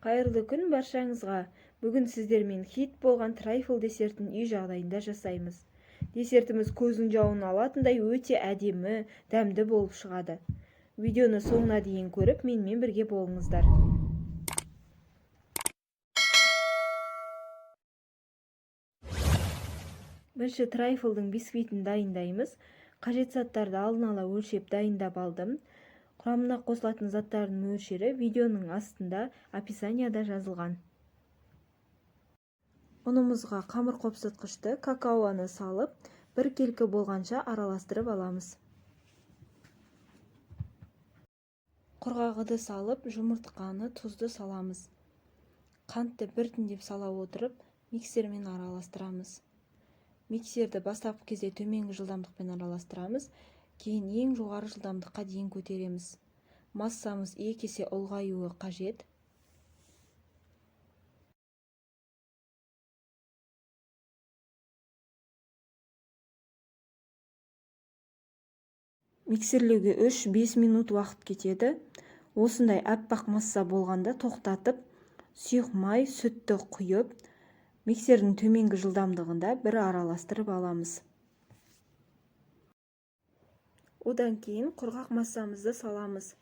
Қайырлы күн баршаңызға. Бүгін сіздермен хит болған трайфл десертін үй жағдайында жасаймыз. Десертіміз көздің жауын алатындай өте әдемі, дәмді болып шығады. Видеоны соңына дейін көріп, менімен бірге болыңыздар. Бірінші трайфлдың бисквитін дайындаймыз. Қажет заттарды алдын ала өлшеп дайындап алдым. Құрамына қосылатын заттардың мөлшері видеоның астында описанияда жазылған. Ұнымызға қамыр қопсытқышты какаоны салып, бір келкі болғанша араластырып аламыз. Құрғақ ыдыс салып, жұмыртқаны, тұзды саламыз. Қантты біртіндеп сала отырып, миксермен араластырамыз. Миксерді бастапқы кезде төменгі жылдамдықпен араластырамыз, кейін ең жоғары жылдамдыққа дейін көтереміз. Массамыз 2 есе ұлғаюы қажет. Миксерлеуге 3-5 минут уақыт кетеді. Осындай аппақ масса болғанда тоқтатып, сұйық май, сүтті құйып, миксердің төменгі жылдамдығында бір араластырып аламыз. Одан кейін құрғақ массамызды саламыз.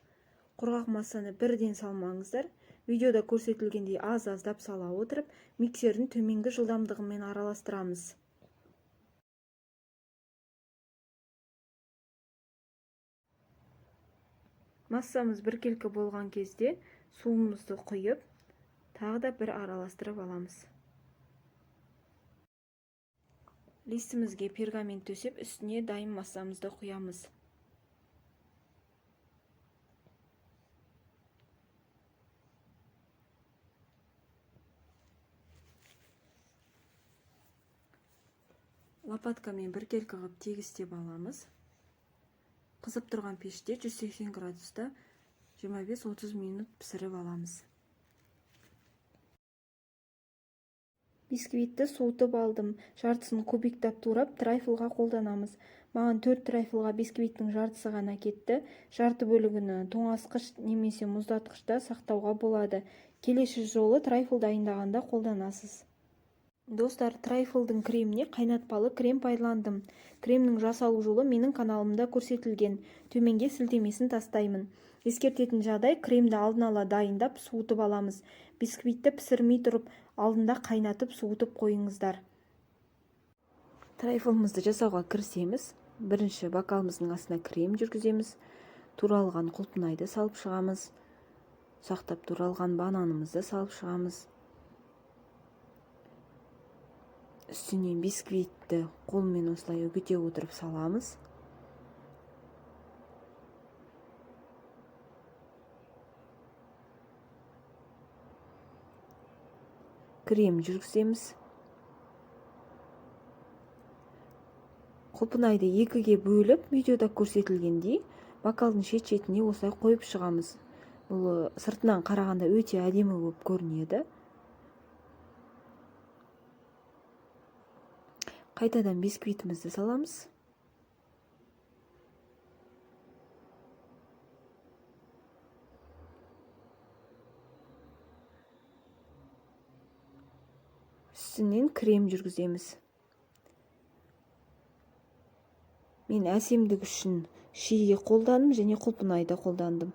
Құрғақ массаны бірден салмаңыздар. Видеода көрсетілгендей аз-аздап сала отырып, миксердің төменгі жылдамдығымен араластырамыз. Массамыз біркелкі болған кезде суымызды құйып, тағы да бір араластырып аламыз. Листімізге пергамент төсеп, үстіне дайын массамызды құямыз. Лопаткамен біркелкі қылып тегістеп аламыз. Қызып тұрған пеште 180 градуста 25-30 минут пісіріп аламыз. Бисквитті суытып алдым. Жартысын кубиктап турап, трайфлға қолданамыз. Маған 4 трайфлға бисквиттің жартысы ғана кетті. Жарты бөлігіні тоңазытқыш немесе мұздатқышта сақтауға болады. Келесі жолы трайфл дайындағанда қолданасыз. Достар, трайфлдың креміне қайнатпалы крем пайдаландым. Кремнің жасалу жолы менің каналымда көрсетілген. Төменге сілтемесін тастаймын. Ескертетін жағдай, кремді алдын ала дайындап, суытып аламыз. Бисквитті пісірмей тұрып, алдында қайнатып, суытып қойыңыздар. Трайфлымызды жасауға кірісеміз. Бірінші бокалымыздың астына крем жүргіземіз. Туралған құлпынайды салып шығамыз. Сақтап туралған бананымызды салып шығамыз. Үстінен бисквитті қолмен осылай үгіте отырып саламыз. Крем жүргіземіз. Құлпынайды 2-ге бөліп, видеода көрсетілгендей, бокалдың шет-шетіне осылай қойып шығамыз. Бұл сыртынан қарағанда өте әдемі болып көрінеді. Қайтадан бисквитімізді саламыз. Үстінен крем жүргіземіз. Мен әсемдік үшін шие қолдандым және құлпынайды қолдандым.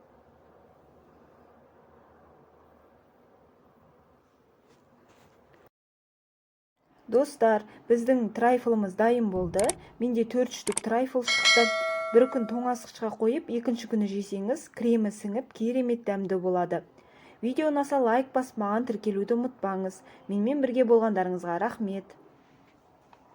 Достар, біздің трайфлымыз дайын болды. Менде 4 штук трайфл шықты. Бір күн тоңазытқышқа қойып, екінші күні жесеңіз, кремі сіңіп, керемет дәмді болады. Видео ұнаса лайк басып, маған тіркелуді ұмытпаңыз. Менімен бірге болғандарыңызға рахмет.